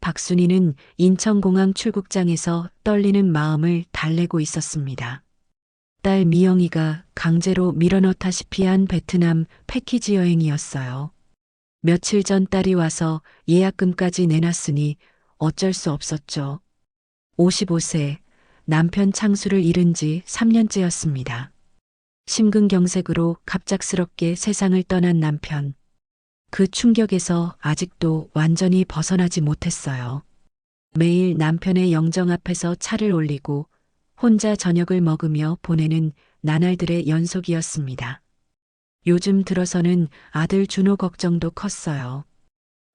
박순희는 인천공항 출국장에서 떨리는 마음을 달래고 있었습니다. 딸 미영이가 강제로 밀어넣다시피 한 베트남 패키지 여행이었어요. 며칠 전 딸이 와서 예약금까지 내놨으니 어쩔 수 없었죠. 55세, 남편 창수를 잃은 지 3년째였습니다. 심근경색으로 갑작스럽게 세상을 떠난 남편. 그 충격에서 아직도 완전히 벗어나지 못했어요. 매일 남편의 영정 앞에서 차를 올리고 혼자 저녁을 먹으며 보내는 나날들의 연속이었습니다. 요즘 들어서는 아들 준호 걱정도 컸어요.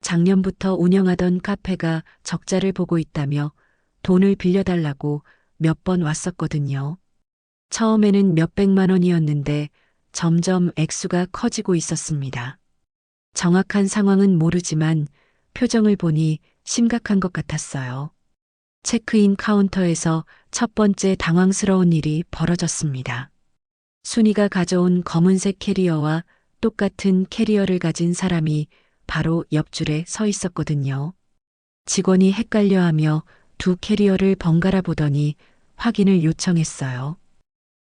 작년부터 운영하던 카페가 적자를 보고 있다며 돈을 빌려달라고 몇 번 왔었거든요. 처음에는 몇백만 원이었는데 점점 액수가 커지고 있었습니다. 정확한 상황은 모르지만 표정을 보니 심각한 것 같았어요. 체크인 카운터에서 첫 번째 당황스러운 일이 벌어졌습니다. 순이가 가져온 검은색 캐리어와 똑같은 캐리어를 가진 사람이 바로 옆줄에 서 있었거든요. 직원이 헷갈려하며 두 캐리어를 번갈아 보더니 확인을 요청했어요.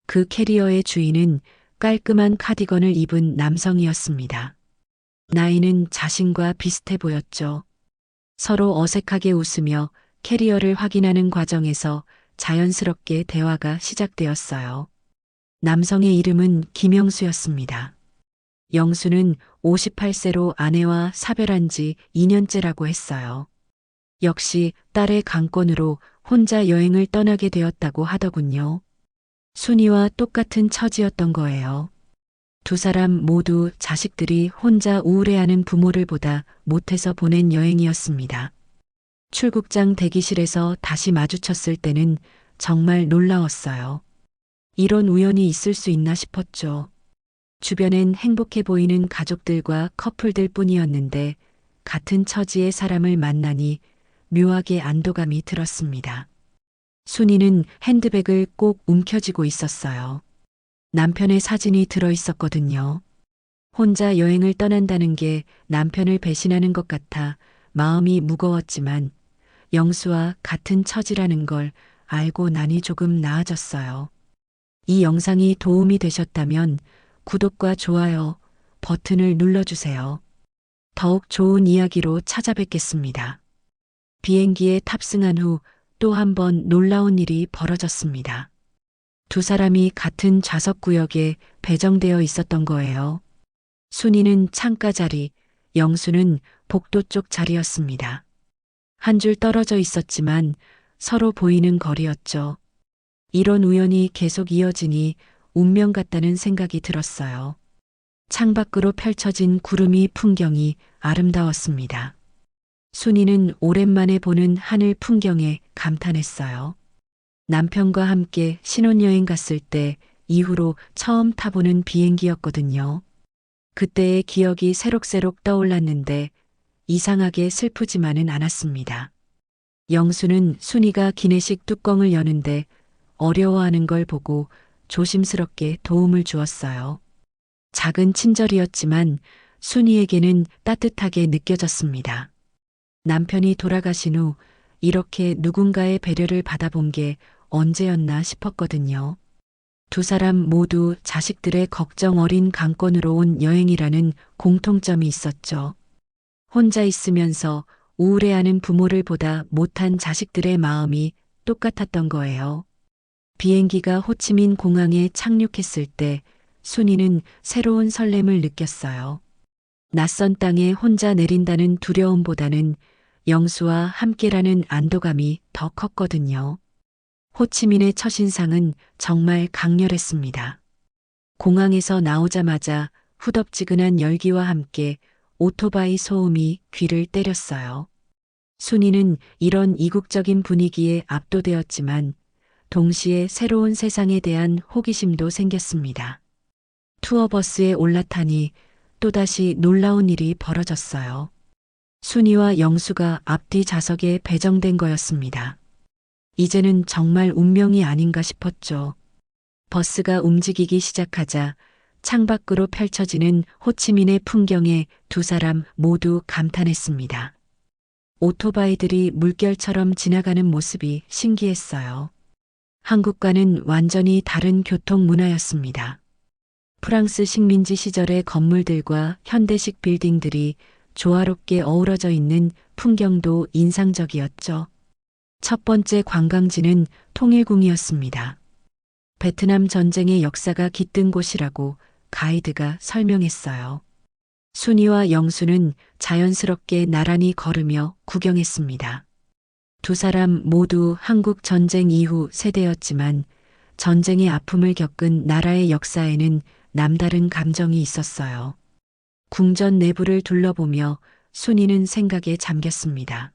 그 캐리어의 주인은 깔끔한 카디건을 입은 남성이었습니다. 나이는 자신과 비슷해 보였죠. 서로 어색하게 웃으며 캐리어를 확인하는 과정에서 자연스럽게 대화가 시작되었어요. 남성의 이름은 김영수였습니다. 영수는 58세로 아내와 사별한 지 2년째라고 했어요. 역시 딸의 강권으로 혼자 여행을 떠나게 되었다고 하더군요. 순이와 똑같은 처지였던 거예요. 두 사람 모두 자식들이 혼자 우울해하는 부모를 보다 못해서 보낸 여행이었습니다. 출국장 대기실에서 다시 마주쳤을 때는 정말 놀라웠어요. 이런 우연이 있을 수 있나 싶었죠. 주변엔 행복해 보이는 가족들과 커플들 뿐이었는데 같은 처지의 사람을 만나니 묘하게 안도감이 들었습니다. 순이는 핸드백을 꼭 움켜쥐고 있었어요. 남편의 사진이 들어 있었거든요. 혼자 여행을 떠난다는 게 남편을 배신하는 것 같아 마음이 무거웠지만 영수와 같은 처지라는 걸 알고 나니 조금 나아졌어요. 이 영상이 도움이 되셨다면 구독과 좋아요 버튼을 눌러주세요. 더욱 좋은 이야기로 찾아뵙겠습니다. 비행기에 탑승한 후 또 한 번 놀라운 일이 벌어졌습니다. 두 사람이 같은 좌석 구역에 배정되어 있었던 거예요. 순이는 창가 자리, 영수는 복도 쪽 자리였습니다. 한 줄 떨어져 있었지만 서로 보이는 거리였죠. 이런 우연이 계속 이어지니 운명 같다는 생각이 들었어요. 창밖으로 펼쳐진 구름이 풍경이 아름다웠습니다. 순이는 오랜만에 보는 하늘 풍경에 감탄했어요. 남편과 함께 신혼여행 갔을 때 이후로 처음 타보는 비행기였거든요. 그때의 기억이 새록새록 떠올랐는데 이상하게 슬프지만은 않았습니다. 영수는 순이가 기내식 뚜껑을 여는데 어려워하는 걸 보고 조심스럽게 도움을 주었어요. 작은 친절이었지만 순이에게는 따뜻하게 느껴졌습니다. 남편이 돌아가신 후 이렇게 누군가의 배려를 받아본 게 언제였나 싶었거든요. 두 사람 모두 자식들의 걱정 어린 강권으로 온 여행이라는 공통점이 있었죠. 혼자 있으면서 우울해하는 부모를 보다 못한 자식들의 마음이 똑같았던 거예요. 비행기가 호치민 공항에 착륙했을 때 순이는 새로운 설렘을 느꼈어요. 낯선 땅에 혼자 내린다는 두려움보다는 영수와 함께라는 안도감이 더 컸거든요. 호치민의 첫인상은 정말 강렬했습니다. 공항에서 나오자마자 후덥지근한 열기와 함께 오토바이 소음이 귀를 때렸어요. 순이는 이런 이국적인 분위기에 압도되었지만 동시에 새로운 세상에 대한 호기심도 생겼습니다. 투어버스에 올라타니 또다시 놀라운 일이 벌어졌어요. 순이와 영수가 앞뒤 좌석에 배정된 거였습니다. 이제는 정말 운명이 아닌가 싶었죠. 버스가 움직이기 시작하자 창밖으로 펼쳐지는 호치민의 풍경에 두 사람 모두 감탄했습니다. 오토바이들이 물결처럼 지나가는 모습이 신기했어요. 한국과는 완전히 다른 교통 문화였습니다. 프랑스 식민지 시절의 건물들과 현대식 빌딩들이 조화롭게 어우러져 있는 풍경도 인상적이었죠. 첫 번째 관광지는 통일궁이었습니다. 베트남 전쟁의 역사가 깃든 곳이라고 가이드가 설명했어요. 순이와 영수는 자연스럽게 나란히 걸으며 구경했습니다. 두 사람 모두 한국 전쟁 이후 세대였지만 전쟁의 아픔을 겪은 나라의 역사에는 남다른 감정이 있었어요. 궁전 내부를 둘러보며 순이는 생각에 잠겼습니다.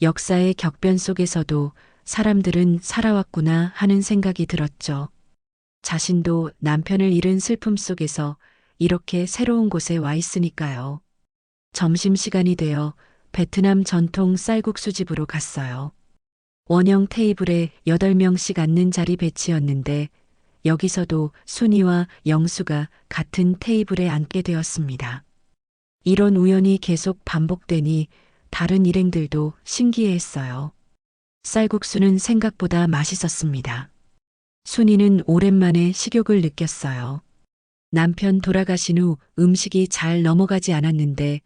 역사의 격변 속에서도 사람들은 살아왔구나 하는 생각이 들었죠. 자신도 남편을 잃은 슬픔 속에서 이렇게 새로운 곳에 와 있으니까요. 점심시간이 되어 베트남 전통 쌀국수집으로 갔어요. 원형 테이블에 8명씩 앉는 자리 배치였는데 여기서도 순이와 영수가 같은 테이블에 앉게 되었습니다. 이런 우연이 계속 반복되니 다른 일행들도 신기해했어요. 쌀국수는 생각보다 맛있었습니다. 순이는 오랜만에 식욕을 느꼈어요. 남편 돌아가신 후 음식이 잘 넘어가지 않았는데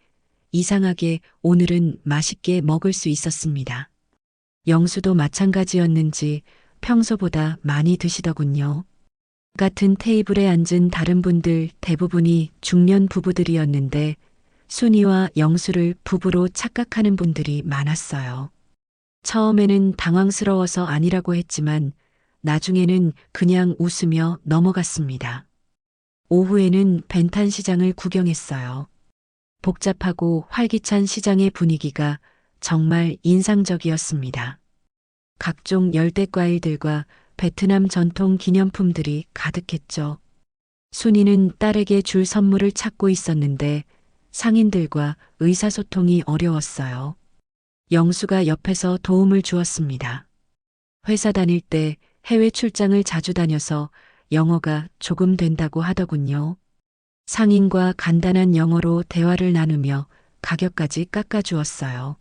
이상하게 오늘은 맛있게 먹을 수 있었습니다. 영수도 마찬가지였는지 평소보다 많이 드시더군요. 같은 테이블에 앉은 다른 분들 대부분이 중년 부부들이었는데 순이와 영수를 부부로 착각하는 분들이 많았어요. 처음에는 당황스러워서 아니라고 했지만 나중에는 그냥 웃으며 넘어갔습니다. 오후에는 벤탄 시장을 구경했어요. 복잡하고 활기찬 시장의 분위기가 정말 인상적이었습니다. 각종 열대과일들과 베트남 전통 기념품들이 가득했죠. 순이는 딸에게 줄 선물을 찾고 있었는데 상인들과 의사소통이 어려웠어요. 영수가 옆에서 도움을 주었습니다. 회사 다닐 때 해외 출장을 자주 다녀서 영어가 조금 된다고 하더군요. 상인과 간단한 영어로 대화를 나누며 가격까지 깎아주었어요.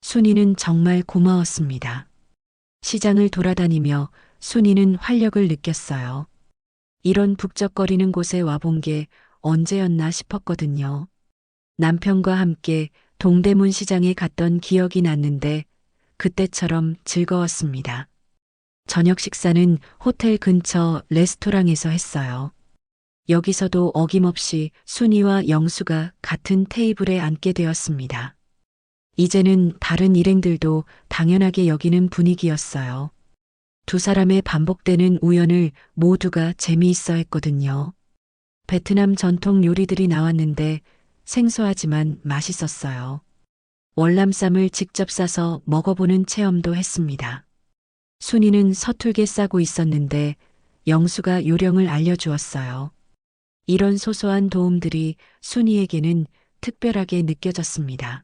순이는 정말 고마웠습니다. 시장을 돌아다니며 순이는 활력을 느꼈어요. 이런 북적거리는 곳에 와본 게 언제였나 싶었거든요. 남편과 함께 동대문 시장에 갔던 기억이 났는데 그때처럼 즐거웠습니다. 저녁 식사는 호텔 근처 레스토랑에서 했어요. 여기서도 어김없이 순이와 영수가 같은 테이블에 앉게 되었습니다. 이제는 다른 일행들도 당연하게 여기는 분위기였어요. 두 사람의 반복되는 우연을 모두가 재미있어 했거든요. 베트남 전통 요리들이 나왔는데 생소하지만 맛있었어요. 월남쌈을 직접 싸서 먹어보는 체험도 했습니다. 순이는 서툴게 싸고 있었는데 영수가 요령을 알려주었어요. 이런 소소한 도움들이 순이에게는 특별하게 느껴졌습니다.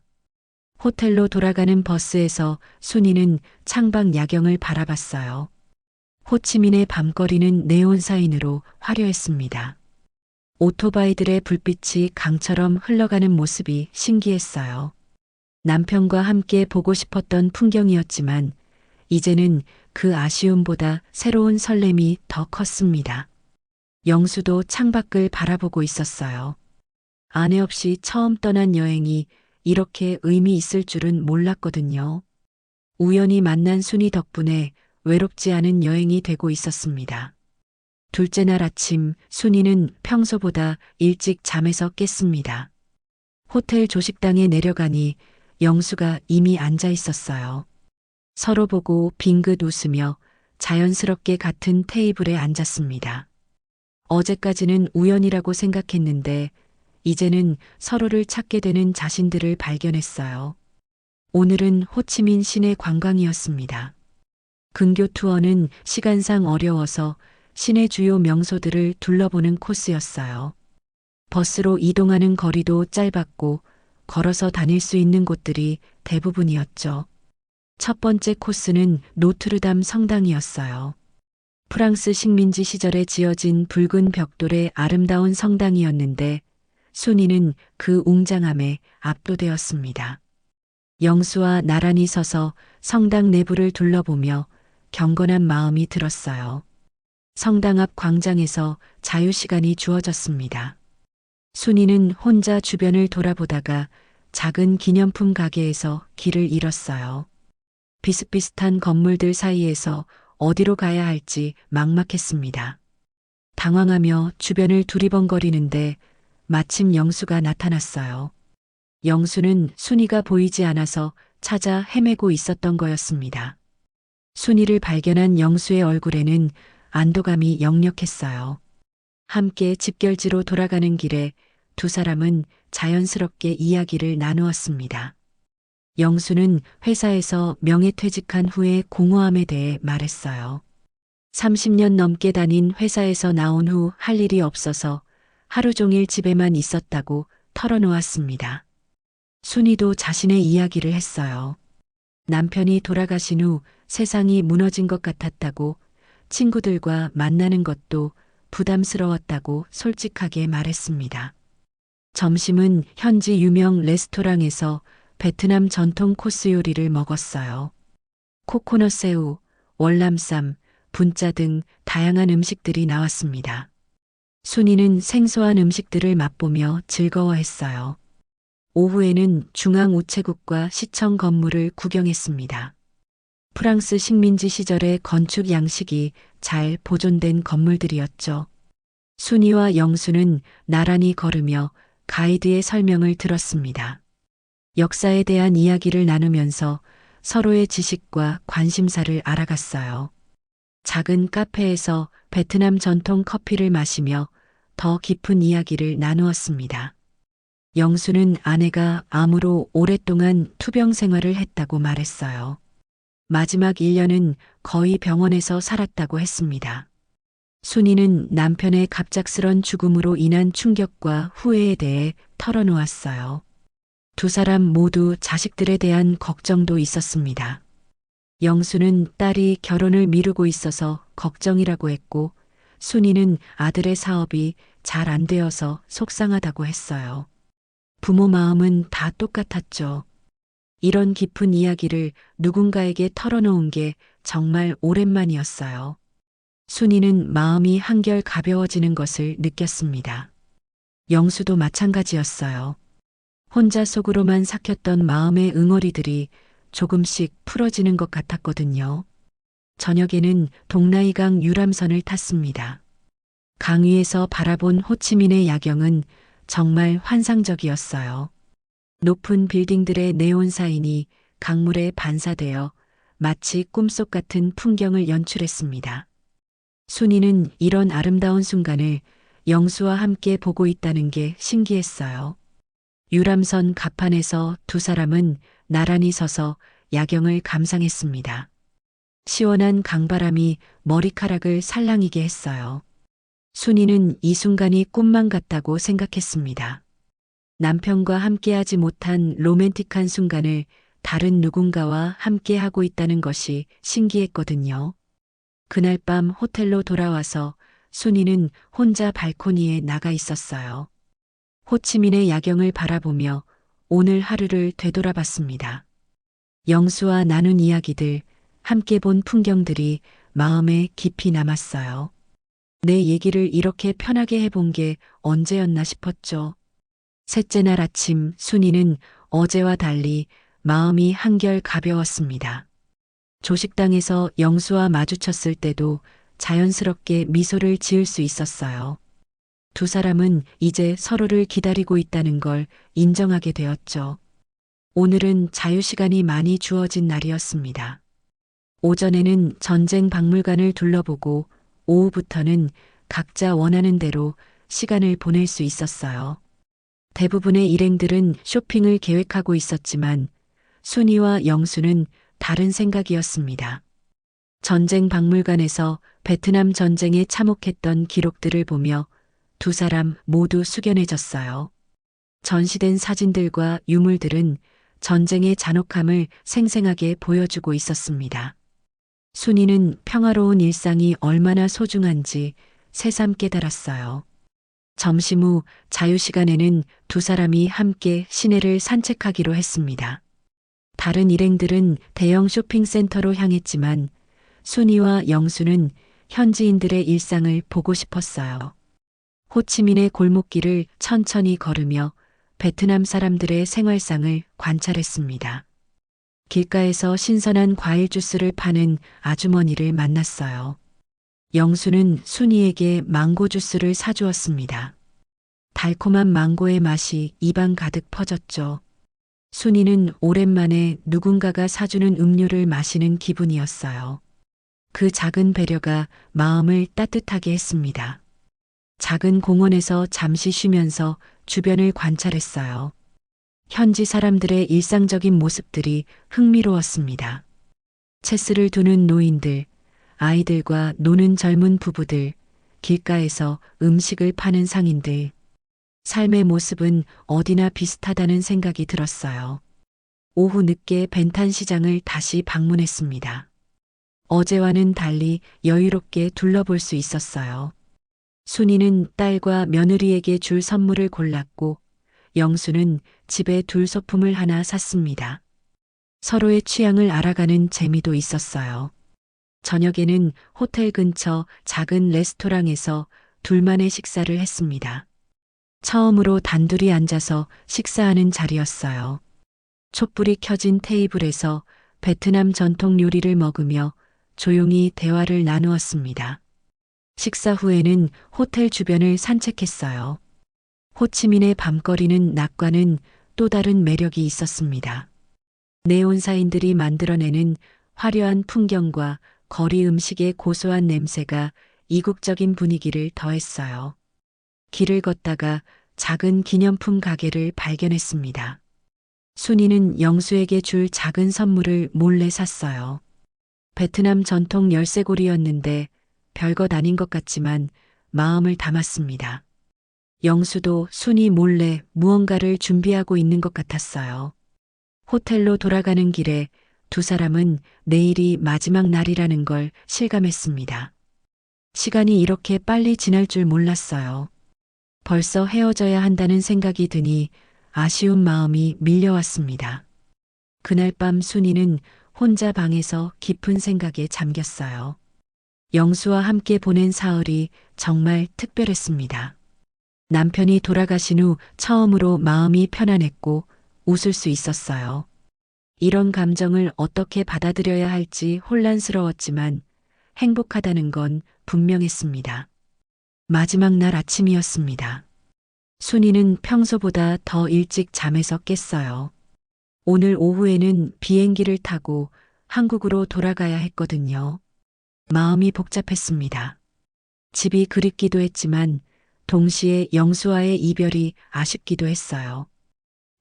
호텔로 돌아가는 버스에서 순이는 창밖 야경을 바라봤어요. 호치민의 밤거리는 네온 사인으로 화려했습니다. 오토바이들의 불빛이 강처럼 흘러가는 모습이 신기했어요. 남편과 함께 보고 싶었던 풍경이었지만 이제는 그 아쉬움보다 새로운 설렘이 더 컸습니다. 영수도 창밖을 바라보고 있었어요. 아내 없이 처음 떠난 여행이 이렇게 의미 있을 줄은 몰랐거든요. 우연히 만난 순이 덕분에 외롭지 않은 여행이 되고 있었습니다. 둘째 날 아침 순이는 평소보다 일찍 잠에서 깼습니다. 호텔 조식당에 내려가니 영수가 이미 앉아 있었어요. 서로 보고 빙긋 웃으며 자연스럽게 같은 테이블에 앉았습니다. 어제까지는 우연이라고 생각했는데 이제는 서로를 찾게 되는 자신들을 발견했어요. 오늘은 호치민 시내 관광이었습니다. 근교 투어는 시간상 어려워서 시내 주요 명소들을 둘러보는 코스였어요. 버스로 이동하는 거리도 짧았고 걸어서 다닐 수 있는 곳들이 대부분이었죠. 첫 번째 코스는 노트르담 성당이었어요. 프랑스 식민지 시절에 지어진 붉은 벽돌의 아름다운 성당이었는데 순이는 그 웅장함에 압도되었습니다. 영수와 나란히 서서 성당 내부를 둘러보며 경건한 마음이 들었어요. 성당 앞 광장에서 자유시간이 주어졌습니다. 순이는 혼자 주변을 돌아보다가 작은 기념품 가게에서 길을 잃었어요. 비슷비슷한 건물들 사이에서 어디로 가야 할지 막막했습니다. 당황하며 주변을 두리번거리는데 마침 영수가 나타났어요. 영수는 순이가 보이지 않아서 찾아 헤매고 있었던 거였습니다. 순이를 발견한 영수의 얼굴에는 안도감이 역력했어요. 함께 집결지로 돌아가는 길에 두 사람은 자연스럽게 이야기를 나누었습니다. 영수는 회사에서 명예퇴직한 후의 공허함에 대해 말했어요. 30년 넘게 다닌 회사에서 나온 후 할 일이 없어서 하루 종일 집에만 있었다고 털어놓았습니다. 순이도 자신의 이야기를 했어요. 남편이 돌아가신 후 세상이 무너진 것 같았다고, 친구들과 만나는 것도 부담스러웠다고 솔직하게 말했습니다. 점심은 현지 유명 레스토랑에서 베트남 전통 코스 요리를 먹었어요. 코코넛 새우, 월남쌈, 분짜 등 다양한 음식들이 나왔습니다. 순이는 생소한 음식들을 맛보며 즐거워했어요. 오후에는 중앙 우체국과 시청 건물을 구경했습니다. 프랑스 식민지 시절의 건축 양식이 잘 보존된 건물들이었죠. 순이와 영수는 나란히 걸으며 가이드의 설명을 들었습니다. 역사에 대한 이야기를 나누면서 서로의 지식과 관심사를 알아갔어요. 작은 카페에서 베트남 전통 커피를 마시며 더 깊은 이야기를 나누었습니다. 영수는 아내가 암으로 오랫동안 투병 생활을 했다고 말했어요. 마지막 1년은 거의 병원에서 살았다고 했습니다. 순이는 남편의 갑작스런 죽음으로 인한 충격과 후회에 대해 털어놓았어요. 두 사람 모두 자식들에 대한 걱정도 있었습니다. 영수는 딸이 결혼을 미루고 있어서 걱정이라고 했고, 순이는 아들의 사업이 잘 안 되어서 속상하다고 했어요. 부모 마음은 다 똑같았죠. 이런 깊은 이야기를 누군가에게 털어놓은 게 정말 오랜만이었어요. 순이는 마음이 한결 가벼워지는 것을 느꼈습니다. 영수도 마찬가지였어요. 혼자 속으로만 삭혔던 마음의 응어리들이 조금씩 풀어지는 것 같았거든요. 저녁에는 동나이강 유람선을 탔습니다. 강 위에서 바라본 호치민의 야경은 정말 환상적이었어요. 높은 빌딩들의 네온 사인이 강물에 반사되어 마치 꿈속 같은 풍경을 연출했습니다. 순이는 이런 아름다운 순간을 영수와 함께 보고 있다는 게 신기했어요. 유람선 갑판에서 두 사람은 나란히 서서 야경을 감상했습니다. 시원한 강바람이 머리카락을 살랑이게 했어요. 순이는 이 순간이 꿈만 같다고 생각했습니다. 남편과 함께하지 못한 로맨틱한 순간을 다른 누군가와 함께하고 있다는 것이 신기했거든요. 그날 밤 호텔로 돌아와서 순이는 혼자 발코니에 나가 있었어요. 호치민의 야경을 바라보며 오늘 하루를 되돌아봤습니다. 영수와 나눈 이야기들, 함께 본 풍경들이 마음에 깊이 남았어요. 내 얘기를 이렇게 편하게 해본 게 언제였나 싶었죠. 셋째 날 아침 순이는 어제와 달리 마음이 한결 가벼웠습니다. 조식당에서 영수와 마주쳤을 때도 자연스럽게 미소를 지을 수 있었어요. 두 사람은 이제 서로를 기다리고 있다는 걸 인정하게 되었죠. 오늘은 자유시간이 많이 주어진 날이었습니다. 오전에는 전쟁 박물관을 둘러보고 오후부터는 각자 원하는 대로 시간을 보낼 수 있었어요. 대부분의 일행들은 쇼핑을 계획하고 있었지만 순이와 영수는 다른 생각이었습니다. 전쟁 박물관에서 베트남 전쟁에 참혹했던 기록들을 보며 두 사람 모두 숙연해졌어요. 전시된 사진들과 유물들은 전쟁의 잔혹함을 생생하게 보여주고 있었습니다. 순이는 평화로운 일상이 얼마나 소중한지 새삼 깨달았어요. 점심 후 자유시간에는 두 사람이 함께 시내를 산책하기로 했습니다. 다른 일행들은 대형 쇼핑센터로 향했지만 순이와 영수는 현지인들의 일상을 보고 싶었어요. 호치민의 골목길을 천천히 걸으며 베트남 사람들의 생활상을 관찰했습니다. 길가에서 신선한 과일 주스를 파는 아주머니를 만났어요. 영수는 순이에게 망고 주스를 사주었습니다. 달콤한 망고의 맛이 입안 가득 퍼졌죠. 순이는 오랜만에 누군가가 사주는 음료를 마시는 기분이었어요. 그 작은 배려가 마음을 따뜻하게 했습니다. 작은 공원에서 잠시 쉬면서 주변을 관찰했어요. 현지 사람들의 일상적인 모습들이 흥미로웠습니다. 체스를 두는 노인들, 아이들과 노는 젊은 부부들, 길가에서 음식을 파는 상인들. 삶의 모습은 어디나 비슷하다는 생각이 들었어요. 오후 늦게 벤탄 시장을 다시 방문했습니다. 어제와는 달리 여유롭게 둘러볼 수 있었어요. 순이는 딸과 며느리에게 줄 선물을 골랐고 영수는 집에 둘 소품을 하나 샀습니다. 서로의 취향을 알아가는 재미도 있었어요. 저녁에는 호텔 근처 작은 레스토랑에서 둘만의 식사를 했습니다. 처음으로 단둘이 앉아서 식사하는 자리였어요. 촛불이 켜진 테이블에서 베트남 전통 요리를 먹으며 조용히 대화를 나누었습니다. 식사 후에는 호텔 주변을 산책했어요. 호치민의 밤거리는 낮과는 또 다른 매력이 있었습니다. 네온사인들이 만들어내는 화려한 풍경과 거리 음식의 고소한 냄새가 이국적인 분위기를 더했어요. 길을 걷다가 작은 기념품 가게를 발견했습니다. 순이는 영수에게 줄 작은 선물을 몰래 샀어요. 베트남 전통 열쇠고리였는데 별것 아닌 것 같지만 마음을 담았습니다. 영수도 순이 몰래 무언가를 준비하고 있는 것 같았어요. 호텔로 돌아가는 길에 두 사람은 내일이 마지막 날이라는 걸 실감했습니다. 시간이 이렇게 빨리 지날 줄 몰랐어요. 벌써 헤어져야 한다는 생각이 드니 아쉬운 마음이 밀려왔습니다. 그날 밤 순이는 혼자 방에서 깊은 생각에 잠겼어요. 영수와 함께 보낸 사흘이 정말 특별했습니다. 남편이 돌아가신 후 처음으로 마음이 편안했고 웃을 수 있었어요. 이런 감정을 어떻게 받아들여야 할지 혼란스러웠지만 행복하다는 건 분명했습니다. 마지막 날 아침이었습니다. 순이는 평소보다 더 일찍 잠에서 깼어요. 오늘 오후에는 비행기를 타고 한국으로 돌아가야 했거든요. 마음이 복잡했습니다. 집이 그립기도 했지만 동시에 영수와의 이별이 아쉽기도 했어요.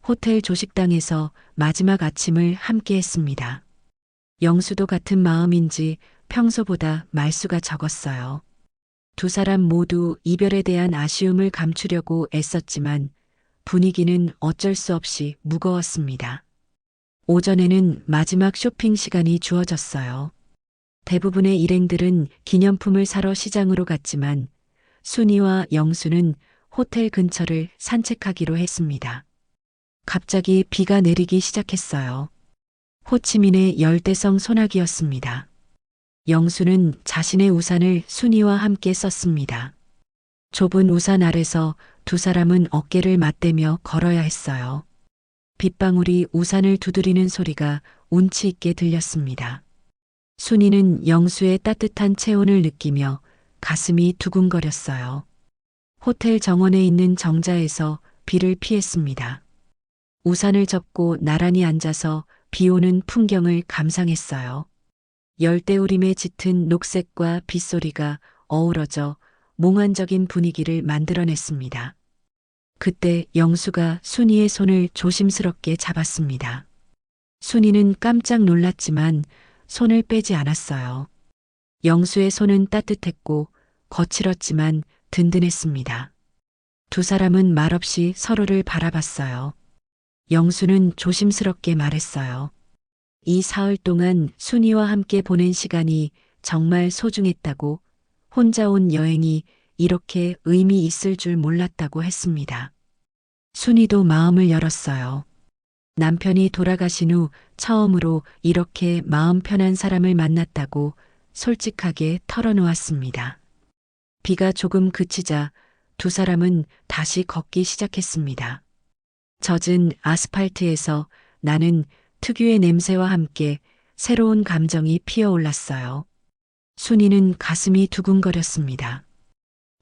호텔 조식당에서 마지막 아침을 함께 했습니다. 영수도 같은 마음인지 평소보다 말수가 적었어요. 두 사람 모두 이별에 대한 아쉬움을 감추려고 애썼지만 분위기는 어쩔 수 없이 무거웠습니다. 오전에는 마지막 쇼핑 시간이 주어졌어요. 대부분의 일행들은 기념품을 사러 시장으로 갔지만 순이와 영수는 호텔 근처를 산책하기로 했습니다. 갑자기 비가 내리기 시작했어요. 호치민의 열대성 소나기였습니다. 영수는 자신의 우산을 순이와 함께 썼습니다. 좁은 우산 아래서 두 사람은 어깨를 맞대며 걸어야 했어요. 빗방울이 우산을 두드리는 소리가 운치 있게 들렸습니다. 순이는 영수의 따뜻한 체온을 느끼며 가슴이 두근거렸어요. 호텔 정원에 있는 정자에서 비를 피했습니다. 우산을 접고 나란히 앉아서 비 오는 풍경을 감상했어요. 열대우림에 짙은 녹색과 빗소리가 어우러져 몽환적인 분위기를 만들어냈습니다. 그때 영수가 순이의 손을 조심스럽게 잡았습니다. 순이는 깜짝 놀랐지만 손을 빼지 않았어요. 영수의 손은 따뜻했고 거칠었지만 든든했습니다. 두 사람은 말없이 서로를 바라봤어요. 영수는 조심스럽게 말했어요. 이 사흘 동안 순이와 함께 보낸 시간이 정말 소중했다고, 혼자 온 여행이 이렇게 의미 있을 줄 몰랐다고 했습니다. 순이도 마음을 열었어요. 남편이 돌아가신 후 처음으로 이렇게 마음 편한 사람을 만났다고 솔직하게 털어놓았습니다. 비가 조금 그치자 두 사람은 다시 걷기 시작했습니다. 젖은 아스팔트에서 나는 특유의 냄새와 함께 새로운 감정이 피어올랐어요. 순이는 가슴이 두근거렸습니다.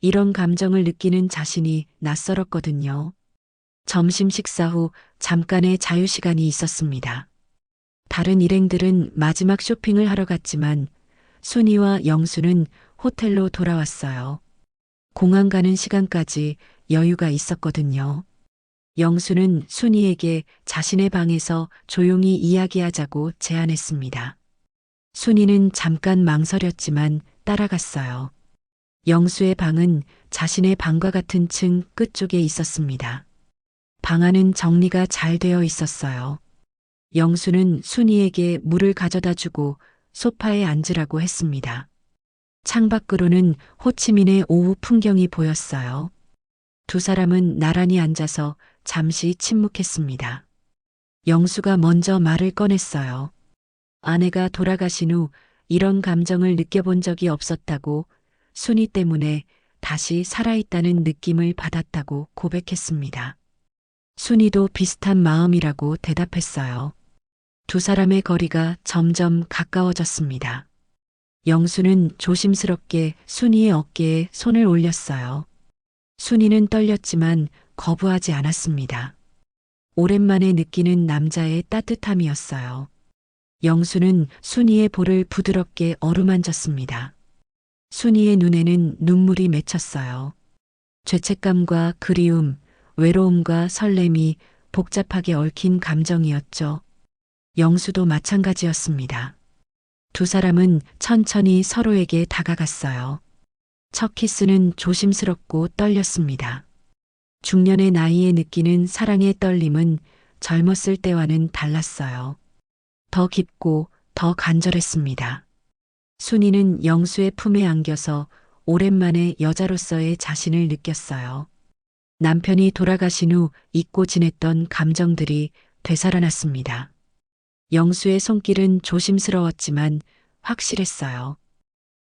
이런 감정을 느끼는 자신이 낯설었거든요. 점심 식사 후 잠깐의 자유시간이 있었습니다. 다른 일행들은 마지막 쇼핑을 하러 갔지만 순이와 영수는 호텔로 돌아왔어요. 공항 가는 시간까지 여유가 있었거든요. 영수는 순이에게 자신의 방에서 조용히 이야기하자고 제안했습니다. 순이는 잠깐 망설였지만 따라갔어요. 영수의 방은 자신의 방과 같은 층 끝쪽에 있었습니다. 방 안은 정리가 잘 되어 있었어요. 영수는 순이에게 물을 가져다 주고 소파에 앉으라고 했습니다. 창밖으로는 호치민의 오후 풍경이 보였어요. 두 사람은 나란히 앉아서 잠시 침묵했습니다. 영수가 먼저 말을 꺼냈어요. 아내가 돌아가신 후 이런 감정을 느껴본 적이 없었다고, 순이 때문에 다시 살아있다는 느낌을 받았다고 고백했습니다. 순이도 비슷한 마음이라고 대답했어요. 두 사람의 거리가 점점 가까워졌습니다. 영수는 조심스럽게 순이의 어깨에 손을 올렸어요. 순이는 떨렸지만 거부하지 않았습니다. 오랜만에 느끼는 남자의 따뜻함이었어요. 영수는 순이의 볼을 부드럽게 어루만졌습니다. 순이의 눈에는 눈물이 맺혔어요. 죄책감과 그리움, 외로움과 설렘이 복잡하게 얽힌 감정이었죠. 영수도 마찬가지였습니다. 두 사람은 천천히 서로에게 다가갔어요. 첫 키스는 조심스럽고 떨렸습니다. 중년의 나이에 느끼는 사랑의 떨림은 젊었을 때와는 달랐어요. 더 깊고 더 간절했습니다. 순이는 영수의 품에 안겨서 오랜만에 여자로서의 자신을 느꼈어요. 남편이 돌아가신 후 잊고 지냈던 감정들이 되살아났습니다. 영수의 손길은 조심스러웠지만 확실했어요.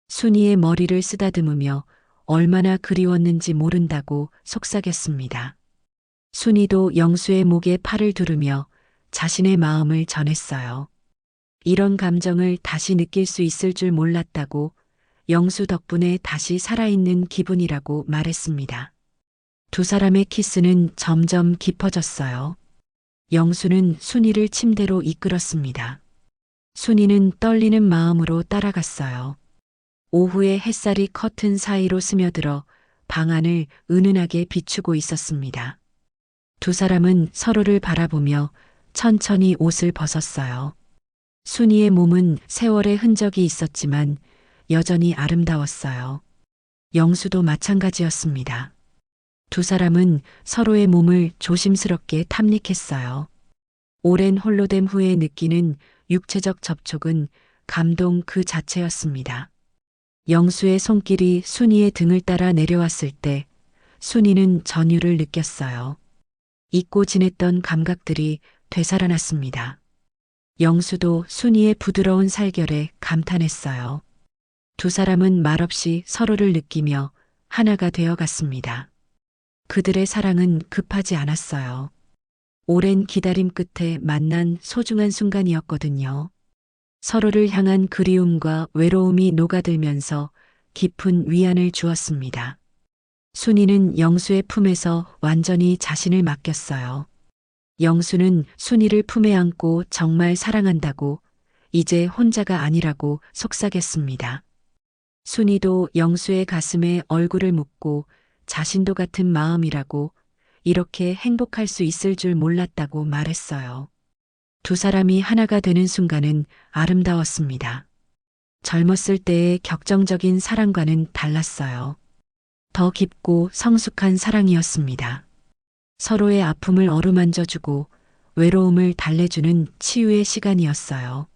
순이의 머리를 쓰다듬으며 얼마나 그리웠는지 모른다고 속삭였습니다. 순이도 영수의 목에 팔을 두르며 자신의 마음을 전했어요. 이런 감정을 다시 느낄 수 있을 줄 몰랐다고, 영수 덕분에 다시 살아있는 기분이라고 말했습니다. 두 사람의 키스는 점점 깊어졌어요. 영수는 순이를 침대로 이끌었습니다. 순이는 떨리는 마음으로 따라갔어요. 오후의 햇살이 커튼 사이로 스며들어 방 안을 은은하게 비추고 있었습니다. 두 사람은 서로를 바라보며 천천히 옷을 벗었어요. 순이의 몸은 세월의 흔적이 있었지만 여전히 아름다웠어요. 영수도 마찬가지였습니다. 두 사람은 서로의 몸을 조심스럽게 탐닉했어요. 오랜 홀로됨 후에 느끼는 육체적 접촉은 감동 그 자체였습니다. 영수의 손길이 순이의 등을 따라 내려왔을 때 순이는 전율을 느꼈어요. 잊고 지냈던 감각들이 되살아났습니다. 영수도 순이의 부드러운 살결에 감탄했어요. 두 사람은 말없이 서로를 느끼며 하나가 되어 갔습니다. 그들의 사랑은 급하지 않았어요. 오랜 기다림 끝에 만난 소중한 순간이었거든요. 서로를 향한 그리움과 외로움이 녹아들면서 깊은 위안을 주었습니다. 순이는 영수의 품에서 완전히 자신을 맡겼어요. 영수는 순이를 품에 안고 정말 사랑한다고, 이제 혼자가 아니라고 속삭였습니다. 순이도 영수의 가슴에 얼굴을 묻고 자신도 같은 마음이라고, 이렇게 행복할 수 있을 줄 몰랐다고 말했어요. 두 사람이 하나가 되는 순간은 아름다웠습니다. 젊었을 때의 격정적인 사랑과는 달랐어요. 더 깊고 성숙한 사랑이었습니다. 서로의 아픔을 어루만져주고 외로움을 달래주는 치유의 시간이었어요.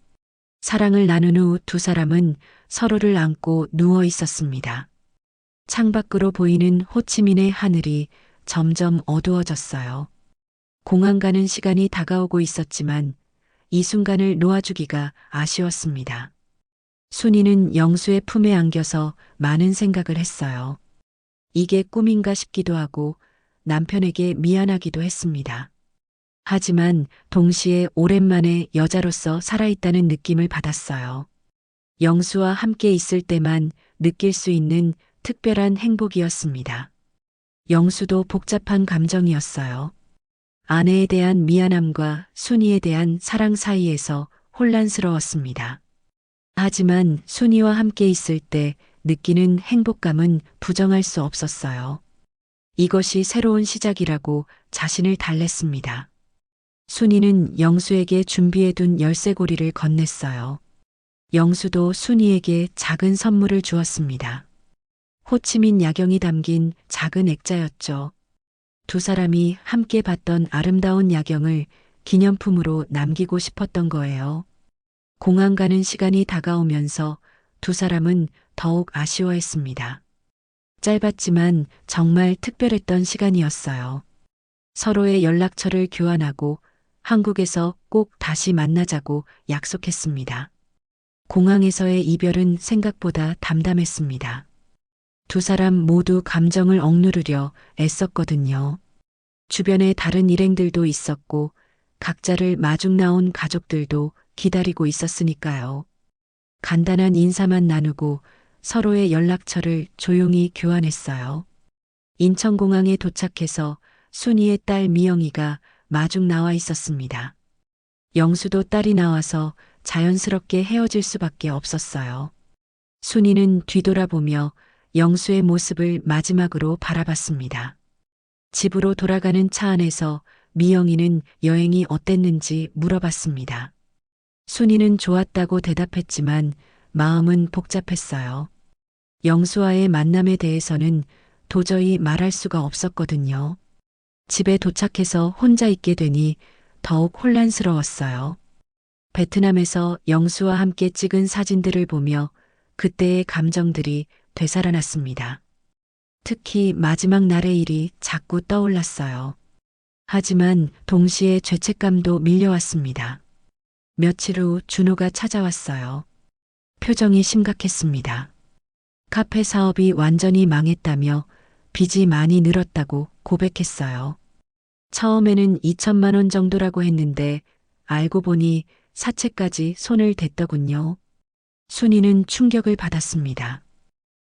사랑을 나눈 후 두 사람은 서로를 안고 누워 있었습니다. 창밖으로 보이는 호치민의 하늘이 점점 어두워졌어요. 공항 가는 시간이 다가오고 있었지만 이 순간을 놓아주기가 아쉬웠습니다. 순이는 영수의 품에 안겨서 많은 생각을 했어요. 이게 꿈인가 싶기도 하고 남편에게 미안하기도 했습니다. 하지만 동시에 오랜만에 여자로서 살아있다는 느낌을 받았어요. 영수와 함께 있을 때만 느낄 수 있는 특별한 행복이었습니다. 영수도 복잡한 감정이었어요. 아내에 대한 미안함과 순이에 대한 사랑 사이에서 혼란스러웠습니다. 하지만 순이와 함께 있을 때 느끼는 행복감은 부정할 수 없었어요. 이것이 새로운 시작이라고 자신을 달랬습니다. 순이는 영수에게 준비해둔 열쇠고리를 건넸어요. 영수도 순이에게 작은 선물을 주었습니다. 호치민 야경이 담긴 작은 액자였죠. 두 사람이 함께 봤던 아름다운 야경을 기념품으로 남기고 싶었던 거예요. 공항 가는 시간이 다가오면서 두 사람은 더욱 아쉬워했습니다. 짧았지만 정말 특별했던 시간이었어요. 서로의 연락처를 교환하고 한국에서 꼭 다시 만나자고 약속했습니다. 공항에서의 이별은 생각보다 담담했습니다. 두 사람 모두 감정을 억누르려 애썼거든요. 주변에 다른 일행들도 있었고 각자를 마중 나온 가족들도 기다리고 있었으니까요. 간단한 인사만 나누고 서로의 연락처를 조용히 교환했어요. 인천공항에 도착해서 순이의 딸 미영이가 마중 나와 있었습니다. 영수도 딸이 나와서 자연스럽게 헤어질 수밖에 없었어요. 순이는 뒤돌아보며 영수의 모습을 마지막으로 바라봤습니다. 집으로 돌아가는 차 안에서 미영이는 여행이 어땠는지 물어봤습니다. 순이는 좋았다고 대답했지만 마음은 복잡했어요. 영수와의 만남에 대해서는 도저히 말할 수가 없었거든요. 집에 도착해서 혼자 있게 되니 더욱 혼란스러웠어요. 베트남에서 영수와 함께 찍은 사진들을 보며 그때의 감정들이 되살아났습니다. 특히 마지막 날의 일이 자꾸 떠올랐어요. 하지만 동시에 죄책감도 밀려왔습니다. 며칠 후 준호가 찾아왔어요. 표정이 심각했습니다. 카페 사업이 완전히 망했다며 빚이 많이 늘었다고 고백했어요. 처음에는 2천만 원 정도라고 했는데 알고 보니 사채까지 손을 댔더군요. 순이는 충격을 받았습니다.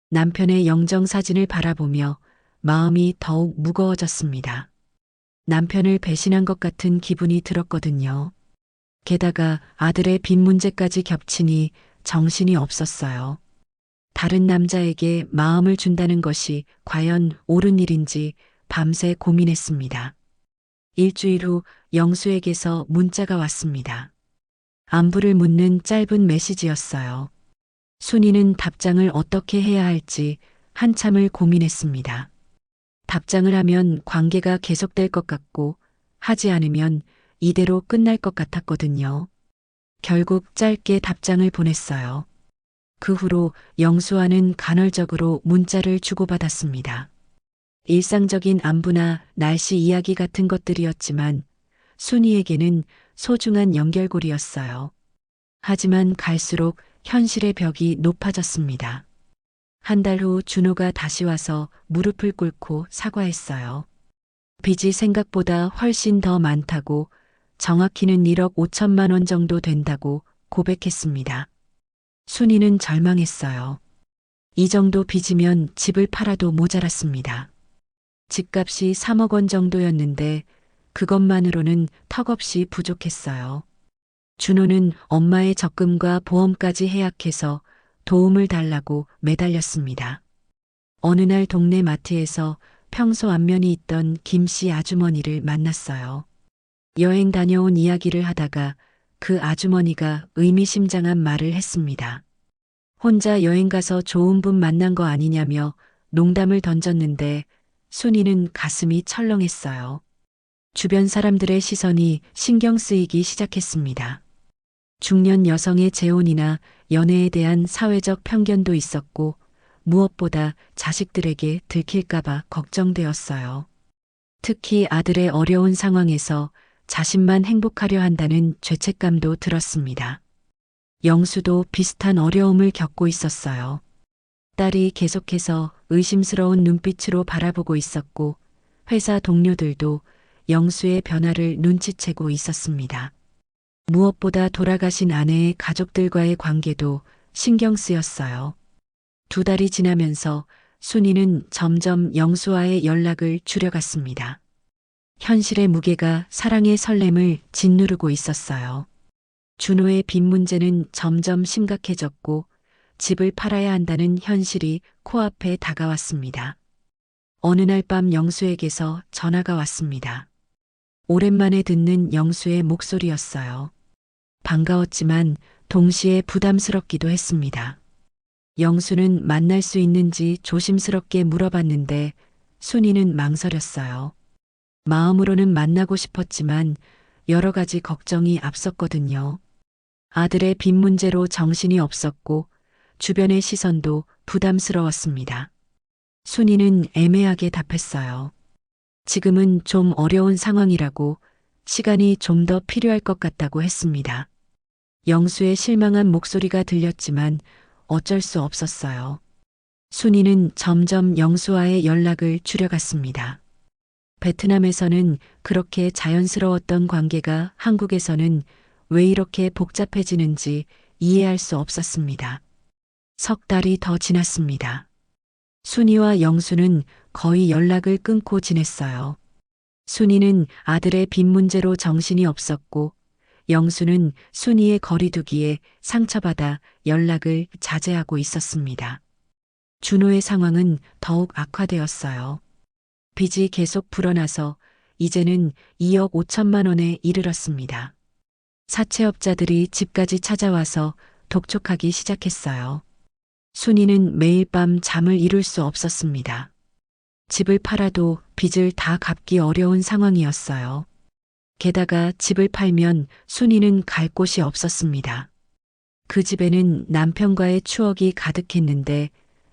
남편의 영정사진을 바라보며 마음이 더욱 무거워졌습니다. 남편을 배신한 것 같은 기분이 들었거든요. 게다가 아들의 빚 문제까지 겹치니 정신이 없었어요. 다른 남자에게 마음을 준다는 것이 과연 옳은 일인지 밤새 고민했습니다. 일주일 후 영수에게서 문자가 왔습니다. 안부를 묻는 짧은 메시지였어요. 순이는 답장을 어떻게 해야 할지 한참을 고민했습니다. 답장을 하면 관계가 계속될 것 같고 하지 않으면 이대로 끝날 것 같았거든요. 결국 짧게 답장을 보냈어요. 그 후로 영수와는 간헐적으로 문자를 주고받았습니다. 일상적인 안부나 날씨 이야기 같은 것들이었지만 순이에게는 소중한 연결고리였어요. 하지만 갈수록 현실의 벽이 높아졌습니다. 한 달 후 준호가 다시 와서 무릎을 꿇고 사과했어요. 빚이 생각보다 훨씬 더 많다고, 정확히는 1억 5천만 원 정도 된다고 고백했습니다. 순이는 절망했어요. 이 정도 빚이면 집을 팔아도 모자랐습니다. 집값이 3억 원 정도였는데 그것만으로는 턱없이 부족했어요. 준호는 엄마의 적금과 보험까지 해약해서 도움을 달라고 매달렸습니다. 어느 날 동네 마트에서 평소 안면이 있던 김씨 아주머니를 만났어요. 여행 다녀온 이야기를 하다가 그 아주머니가 의미심장한 말을 했습니다. 혼자 여행 가서 좋은 분 만난 거 아니냐며 농담을 던졌는데 순이는 가슴이 철렁했어요. 주변 사람들의 시선이 신경 쓰이기 시작했습니다. 중년 여성의 재혼이나 연애에 대한 사회적 편견도 있었고 무엇보다 자식들에게 들킬까봐 걱정되었어요. 특히 아들의 어려운 상황에서 자신만 행복하려 한다는 죄책감도 들었습니다. 영수도 비슷한 어려움을 겪고 있었어요. 딸이 계속해서 의심스러운 눈빛으로 바라보고 있었고 회사 동료들도 영수의 변화를 눈치채고 있었습니다. 무엇보다 돌아가신 아내의 가족들과의 관계도 신경 쓰였어요. 2달이 지나면서 순이는 점점 영수와의 연락을 줄여갔습니다. 현실의 무게가 사랑의 설렘을 짓누르고 있었어요. 준호의 빚 문제는 점점 심각해졌고 집을 팔아야 한다는 현실이 코앞에 다가왔습니다. 어느 날 밤 영수에게서 전화가 왔습니다. 오랜만에 듣는 영수의 목소리였어요. 반가웠지만 동시에 부담스럽기도 했습니다. 영수는 만날 수 있는지 조심스럽게 물어봤는데 순이는 망설였어요. 마음으로는 만나고 싶었지만 여러 가지 걱정이 앞섰거든요. 아들의 빚 문제로 정신이 없었고 주변의 시선도 부담스러웠습니다. 순이는 애매하게 답했어요. 지금은 좀 어려운 상황이라고 시간이 좀 더 필요할 것 같다고 했습니다. 영수의 실망한 목소리가 들렸지만 어쩔 수 없었어요. 순이는 점점 영수와의 연락을 줄여갔습니다. 베트남에서는 그렇게 자연스러웠던 관계가 한국에서는 왜 이렇게 복잡해지는지 이해할 수 없었습니다. 3달이 더 지났습니다. 순이와 영수는 거의 연락을 끊고 지냈어요. 순이는 아들의 빚 문제로 정신이 없었고 영수는 순이의 거리두기에 상처받아 연락을 자제하고 있었습니다. 준호의 상황은 더욱 악화되었어요. 빚이 계속 불어나서 이제는 2억 5천만 원에 이르렀습니다. 사채업자들이 집까지 찾아와서 독촉하기 시작했어요. 순이는 매일 밤 잠을 이룰 수 없었습니다. 집을 팔아도 빚을 다 갚기 어려운 상황이었어요. 게다가 집을 팔면 순이는 갈 곳이 없었습니다. 그 집에는 남편과의 추억이 가득했는데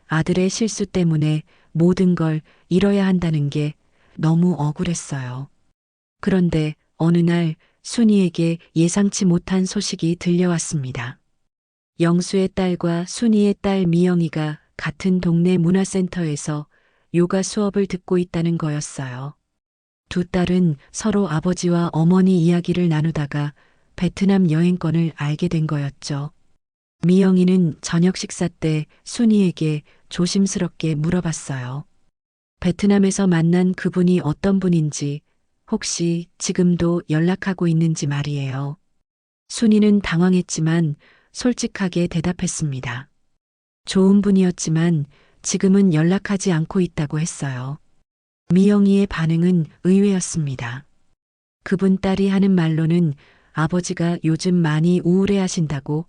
아들의 실수 때문에 모든 걸 잃어야 한다는 게 너무 억울했어요. 그런데 어느 날 순이에게 예상치 못한 소식이 들려왔습니다. 영수의 딸과 순이의 딸 미영이가 같은 동네 문화센터에서 요가 수업을 듣고 있다는 거였어요. 2딸은 서로 아버지와 어머니 이야기를 나누다가 베트남 여행권을 알게 된 거였죠. 미영이는 저녁 식사 때 순이에게 조심스럽게 물어봤어요. 베트남에서 만난 그분이 어떤 분인지, 혹시 지금도 연락하고 있는지 말이에요. 순이는 당황했지만 솔직하게 대답했습니다. 좋은 분이었지만 지금은 연락하지 않고 있다고 했어요. 미영이의 반응은 의외였습니다. 그분 딸이 하는 말로는 아버지가 요즘 많이 우울해 하신다고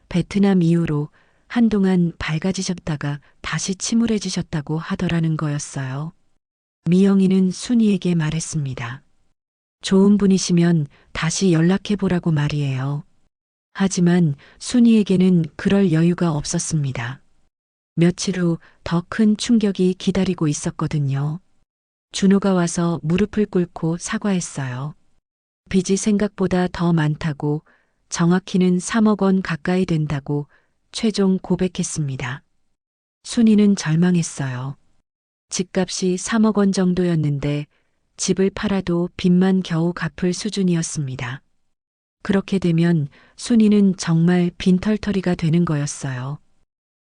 베트남 이후로 한동안 밝아지셨다가 다시 침울해지셨다고 하더라는 거였어요. 미영이는 순이에게 말했습니다. 좋은 분이시면 다시 연락해보라고 말이에요. 하지만 순이에게는 그럴 여유가 없었습니다. 며칠 후 더 큰 충격이 기다리고 있었거든요. 준호가 와서 무릎을 꿇고 사과했어요. 빚이 생각보다 더 많다고, 정확히는 3억 원 가까이 된다고 최종 고백했습니다. 순이는 절망했어요. 집값이 3억 원 정도였는데 집을 팔아도 빚만 겨우 갚을 수준이었습니다. 그렇게 되면 순이는 정말 빈털터리가 되는 거였어요.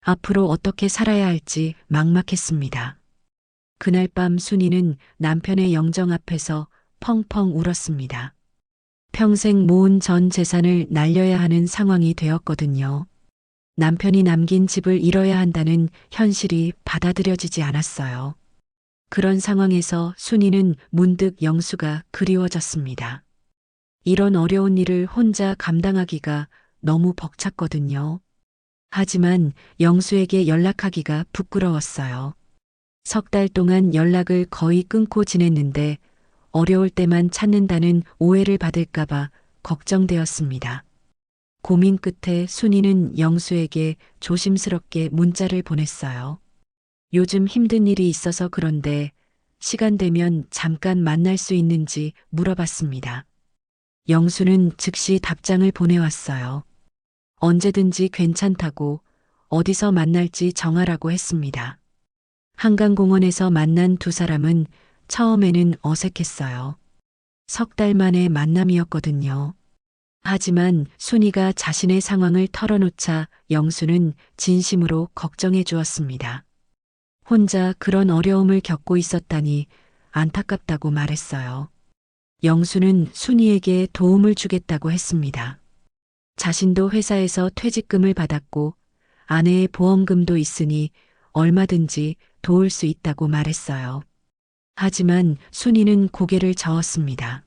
앞으로 어떻게 살아야 할지 막막했습니다. 그날 밤 순이는 남편의 영정 앞에서 펑펑 울었습니다. 평생 모은 전 재산을 날려야 하는 상황이 되었거든요. 남편이 남긴 집을 잃어야 한다는 현실이 받아들여지지 않았어요. 그런 상황에서 순이는 문득 영수가 그리워졌습니다. 이런 어려운 일을 혼자 감당하기가 너무 벅찼거든요. 하지만 영수에게 연락하기가 부끄러웠어요. 3달 동안 연락을 거의 끊고 지냈는데 어려울 때만 찾는다는 오해를 받을까봐 걱정되었습니다. 고민 끝에 순이는 영수에게 조심스럽게 문자를 보냈어요. 요즘 힘든 일이 있어서 그런데 시간 되면 잠깐 만날 수 있는지 물어봤습니다. 영수는 즉시 답장을 보내왔어요. 언제든지 괜찮다고 어디서 만날지 정하라고 했습니다. 한강공원에서 만난 두 사람은 처음에는 어색했어요. 석 달 만의 만남이었거든요. 하지만 순이가 자신의 상황을 털어놓자 영수는 진심으로 걱정해 주었습니다. 혼자 그런 어려움을 겪고 있었다니 안타깝다고 말했어요. 영수는 순이에게 도움을 주겠다고 했습니다. 자신도 회사에서 퇴직금을 받았고 아내의 보험금도 있으니 얼마든지 도울 수 있다고 말했어요. 하지만 순이는 고개를 저었습니다.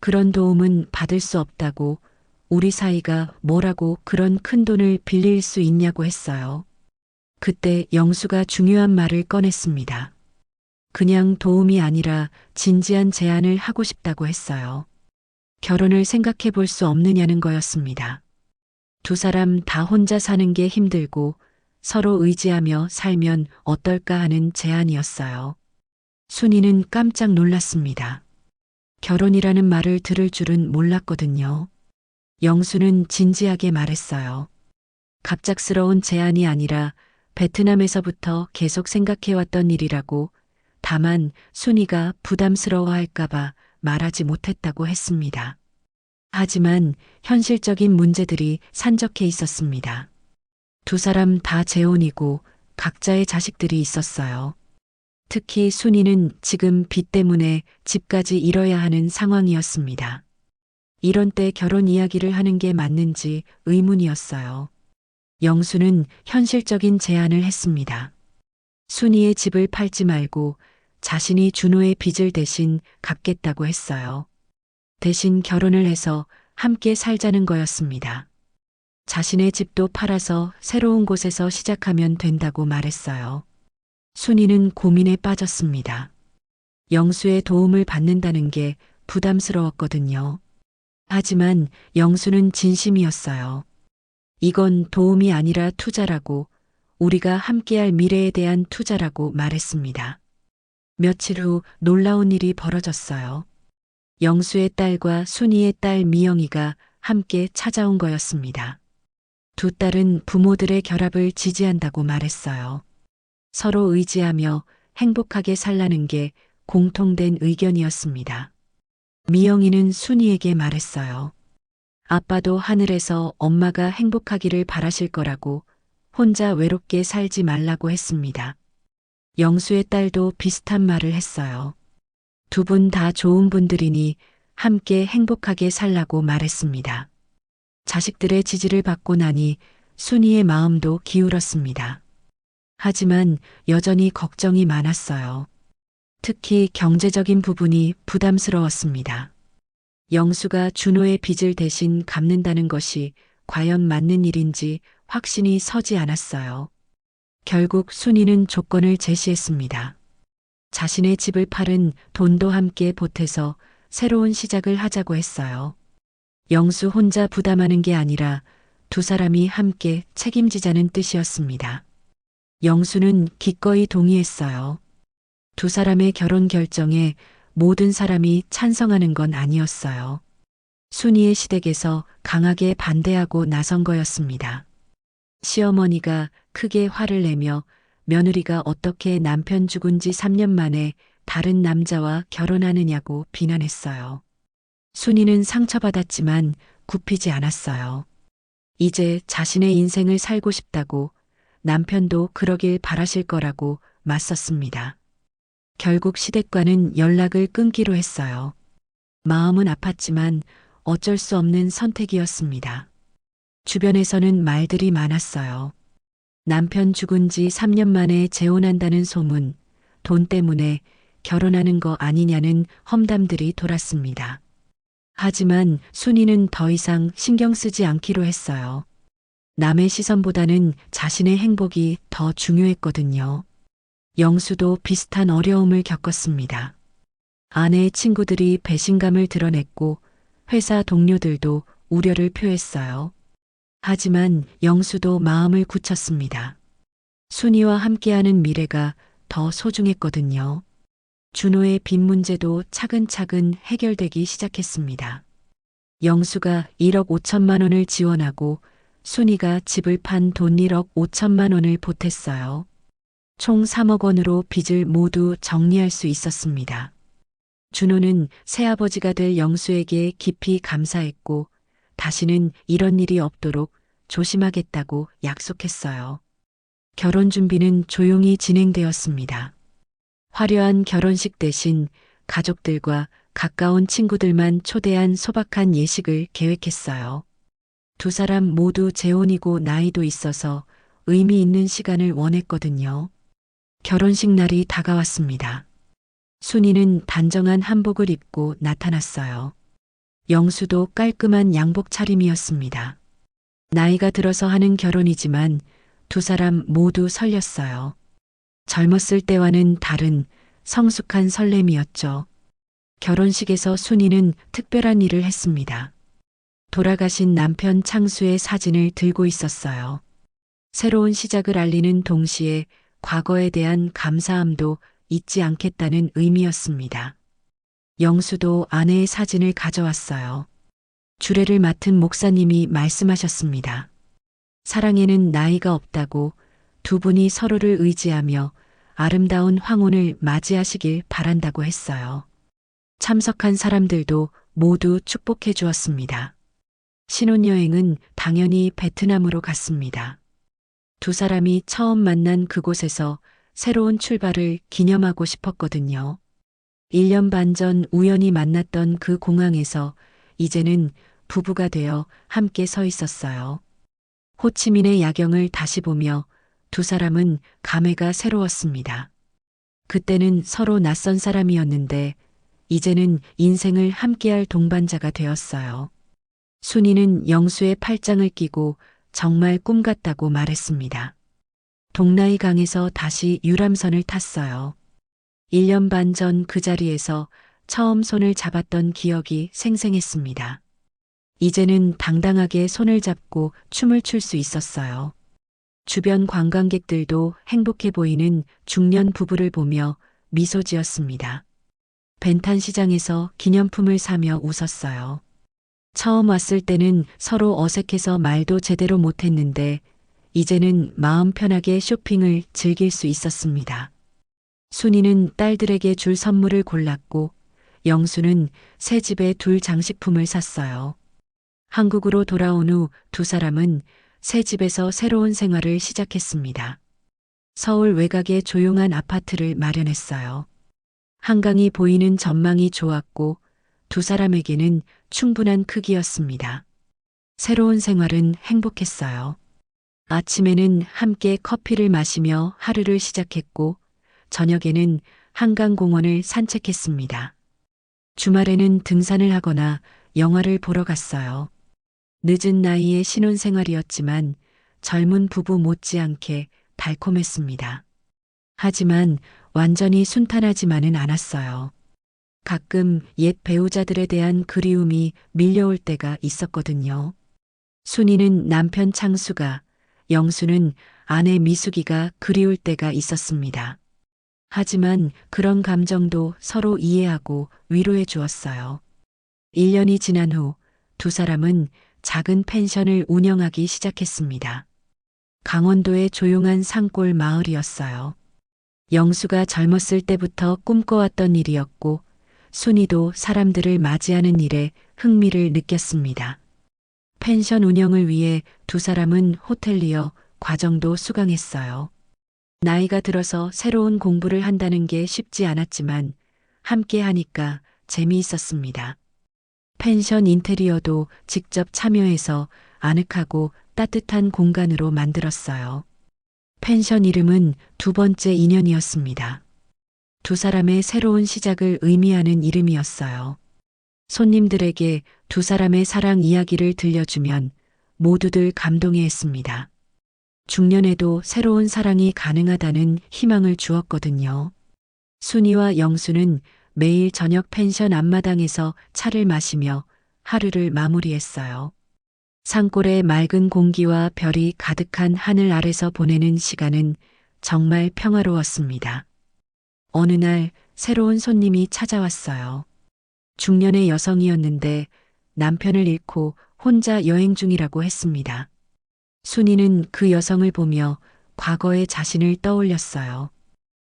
그런 도움은 받을 수 없다고, 우리 사이가 뭐라고 그런 큰 돈을 빌릴 수 있냐고 했어요. 그때 영수가 중요한 말을 꺼냈습니다. 그냥 도움이 아니라 진지한 제안을 하고 싶다고 했어요. 결혼을 생각해 볼 수 없느냐는 거였습니다. 두 사람 다 혼자 사는 게 힘들고 서로 의지하며 살면 어떨까 하는 제안이었어요. 순이는 깜짝 놀랐습니다. 결혼이라는 말을 들을 줄은 몰랐거든요. 영수는 진지하게 말했어요. 갑작스러운 제안이 아니라 베트남에서부터 계속 생각해왔던 일이라고, 다만 순이가 부담스러워할까봐 말하지 못했다고 했습니다. 하지만 현실적인 문제들이 산적해 있었습니다. 두 사람 다 재혼이고 각자의 자식들이 있었어요. 특히 순이는 지금 빚 때문에 집까지 잃어야 하는 상황이었습니다. 이런 때 결혼 이야기를 하는 게 맞는지 의문이었어요. 영수는 현실적인 제안을 했습니다. 순이의 집을 팔지 말고 자신이 준호의 빚을 대신 갚겠다고 했어요. 대신 결혼을 해서 함께 살자는 거였습니다. 자신의 집도 팔아서 새로운 곳에서 시작하면 된다고 말했어요. 순이는 고민에 빠졌습니다. 영수의 도움을 받는다는 게 부담스러웠거든요. 하지만 영수는 진심이었어요. 이건 도움이 아니라 투자라고, 우리가 함께할 미래에 대한 투자라고 말했습니다. 며칠 후 놀라운 일이 벌어졌어요. 영수의 딸과 순이의 딸 미영이가 함께 찾아온 거였습니다. 두 딸은 부모들의 결합을 지지한다고 말했어요. 서로 의지하며 행복하게 살라는 게 공통된 의견이었습니다. 미영이는 순이에게 말했어요. 아빠도 하늘에서 엄마가 행복하기를 바라실 거라고, 혼자 외롭게 살지 말라고 했습니다. 영수의 딸도 비슷한 말을 했어요. 두 분 다 좋은 분들이니 함께 행복하게 살라고 말했습니다. 자식들의 지지를 받고 나니 순이의 마음도 기울었습니다. 하지만 여전히 걱정이 많았어요. 특히 경제적인 부분이 부담스러웠습니다. 영수가 준호의 빚을 대신 갚는다는 것이 과연 맞는 일인지 확신이 서지 않았어요. 결국 순이는 조건을 제시했습니다. 자신의 집을 팔은 돈도 함께 보태서 새로운 시작을 하자고 했어요. 영수 혼자 부담하는 게 아니라 두 사람이 함께 책임지자는 뜻이었습니다. 영수는 기꺼이 동의했어요. 두 사람의 결혼 결정에 모든 사람이 찬성하는 건 아니었어요. 순이의 시댁에서 강하게 반대하고 나선 거였습니다. 시어머니가 크게 화를 내며 며느리가 어떻게 남편 죽은 지 3년 만에 다른 남자와 결혼하느냐고 비난했어요. 순이는 상처받았지만 굽히지 않았어요. 이제 자신의 인생을 살고 싶다고, 남편도 그러길 바라실 거라고 맞섰습니다. 결국 시댁과는 연락을 끊기로 했어요. 마음은 아팠지만 어쩔 수 없는 선택이었습니다. 주변에서는 말들이 많았어요. 남편 죽은 지 3년 만에 재혼한다는 소문, 돈 때문에 결혼하는 거 아니냐는 험담들이 돌았습니다. 하지만 순이는 더 이상 신경 쓰지 않기로 했어요. 남의 시선보다는 자신의 행복이 더 중요했거든요. 영수도 비슷한 어려움을 겪었습니다. 아내의 친구들이 배신감을 드러냈고 회사 동료들도 우려를 표했어요. 하지만 영수도 마음을 굳혔습니다. 순이와 함께하는 미래가 더 소중했거든요. 준호의 빚 문제도 차근차근 해결되기 시작했습니다. 영수가 1억 5천만 원을 지원하고 순이가 집을 판 돈 1억 5천만 원을 보탰어요. 총 3억 원으로 빚을 모두 정리할 수 있었습니다. 준호는 새아버지가 될 영수에게 깊이 감사했고 다시는 이런 일이 없도록 조심하겠다고 약속했어요. 결혼 준비는 조용히 진행되었습니다. 화려한 결혼식 대신 가족들과 가까운 친구들만 초대한 소박한 예식을 계획했어요. 두 사람 모두 재혼이고 나이도 있어서 의미 있는 시간을 원했거든요. 결혼식 날이 다가왔습니다. 순이는 단정한 한복을 입고 나타났어요. 영수도 깔끔한 양복 차림이었습니다. 나이가 들어서 하는 결혼이지만 두 사람 모두 설렜어요. 젊었을 때와는 다른 성숙한 설렘이었죠. 결혼식에서 순이는 특별한 일을 했습니다. 돌아가신 남편 창수의 사진을 들고 있었어요. 새로운 시작을 알리는 동시에 과거에 대한 감사함도 잊지 않겠다는 의미였습니다. 영수도 아내의 사진을 가져왔어요. 주례를 맡은 목사님이 말씀하셨습니다. 사랑에는 나이가 없다고 두 분이 서로를 의지하며 아름다운 황혼을 맞이하시길 바란다고 했어요. 참석한 사람들도 모두 축복해 주었습니다. 신혼여행은 당연히 베트남으로 갔습니다. 두 사람이 처음 만난 그곳에서 새로운 출발을 기념하고 싶었거든요. 1년 반 전 우연히 만났던 그 공항에서 이제는 부부가 되어 함께 서 있었어요. 호치민의 야경을 다시 보며 두 사람은 감회가 새로웠습니다. 그때는 서로 낯선 사람이었는데 이제는 인생을 함께할 동반자가 되었어요. 순이는 영수의 팔짱을 끼고 정말 꿈 같다고 말했습니다. 동나이 강에서 다시 유람선을 탔어요. 1년 반 전 그 자리에서 처음 손을 잡았던 기억이 생생했습니다. 이제는 당당하게 손을 잡고 춤을 출 수 있었어요. 주변 관광객들도 행복해 보이는 중년 부부를 보며 미소 지었습니다. 벤탄 시장에서 기념품을 사며 웃었어요. 처음 왔을 때는 서로 어색해서 말도 제대로 못했는데 이제는 마음 편하게 쇼핑을 즐길 수 있었습니다. 순이는 딸들에게 줄 선물을 골랐고 영수는 새 집에 둘 장식품을 샀어요. 한국으로 돌아온 후 두 사람은 새 집에서 새로운 생활을 시작했습니다. 서울 외곽의 조용한 아파트를 마련했어요. 한강이 보이는 전망이 좋았고 두 사람에게는 충분한 크기였습니다. 새로운 생활은 행복했어요. 아침에는 함께 커피를 마시며 하루를 시작했고 저녁에는 한강공원을 산책했습니다. 주말에는 등산을 하거나 영화를 보러 갔어요. 늦은 나이의 신혼생활이었지만 젊은 부부 못지않게 달콤했습니다. 하지만 완전히 순탄하지만은 않았어요. 가끔 옛 배우자들에 대한 그리움이 밀려올 때가 있었거든요. 순이는 남편 창수가, 영수는 아내 미숙이가 그리울 때가 있었습니다. 하지만 그런 감정도 서로 이해하고 위로해 주었어요. 1년이 지난 후 두 사람은 작은 펜션을 운영하기 시작했습니다. 강원도의 조용한 산골 마을이었어요. 영수가 젊었을 때부터 꿈꿔왔던 일이었고 순이도 사람들을 맞이하는 일에 흥미를 느꼈습니다. 펜션 운영을 위해 두 사람은 호텔리어 과정도 수강했어요. 나이가 들어서 새로운 공부를 한다는 게 쉽지 않았지만 함께 하니까 재미있었습니다. 펜션 인테리어도 직접 참여해서 아늑하고 따뜻한 공간으로 만들었어요. 펜션 이름은 두 번째 인연이었습니다. 두 사람의 새로운 시작을 의미하는 이름이었어요. 손님들에게 두 사람의 사랑 이야기를 들려주면 모두들 감동해했습니다. 중년에도 새로운 사랑이 가능하다는 희망을 주었거든요. 순이와 영수는 매일 저녁 펜션 앞마당에서 차를 마시며 하루를 마무리했어요. 산골의 맑은 공기와 별이 가득한 하늘 아래서 보내는 시간은 정말 평화로웠습니다. 어느 날 새로운 손님이 찾아왔어요. 중년의 여성이었는데 남편을 잃고 혼자 여행 중이라고 했습니다. 순이는 그 여성을 보며 과거의 자신을 떠올렸어요.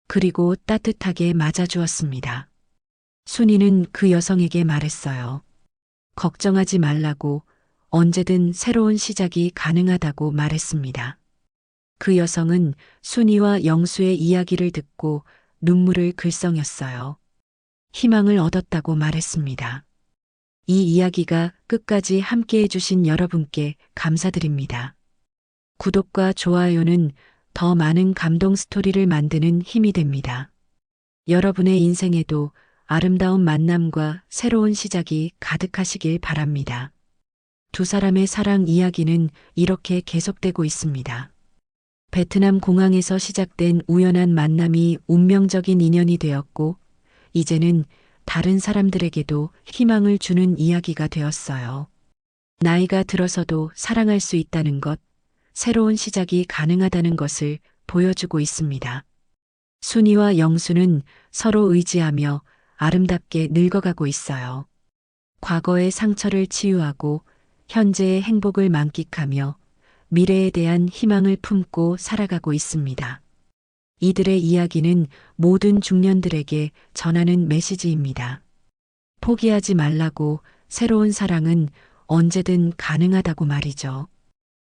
그리고 따뜻하게 맞아주었습니다. 순이는 그 여성에게 말했어요. 걱정하지 말라고, 언제든 새로운 시작이 가능하다고 말했습니다. 그 여성은 순이와 영수의 이야기를 듣고 눈물을 글썽였어요. 희망을 얻었다고 말했습니다. 이 이야기가 끝까지 함께 해주신 여러분께 감사드립니다. 구독과 좋아요는 더 많은 감동 스토리를 만드는 힘이 됩니다. 여러분의 인생에도 아름다운 만남과 새로운 시작이 가득하시길 바랍니다. 두 사람의 사랑 이야기는 이렇게 계속되고 있습니다. 베트남 공항에서 시작된 우연한 만남이 운명적인 인연이 되었고, 이제는 다른 사람들에게도 희망을 주는 이야기가 되었어요. 나이가 들어서도 사랑할 수 있다는 것, 새로운 시작이 가능하다는 것을 보여주고 있습니다. 순이와 영수는 서로 의지하며 아름답게 늙어가고 있어요. 과거의 상처를 치유하고 현재의 행복을 만끽하며 미래에 대한 희망을 품고 살아가고 있습니다. 이들의 이야기는 모든 중년들에게 전하는 메시지입니다. 포기하지 말라고, 새로운 사랑은 언제든 가능하다고 말이죠.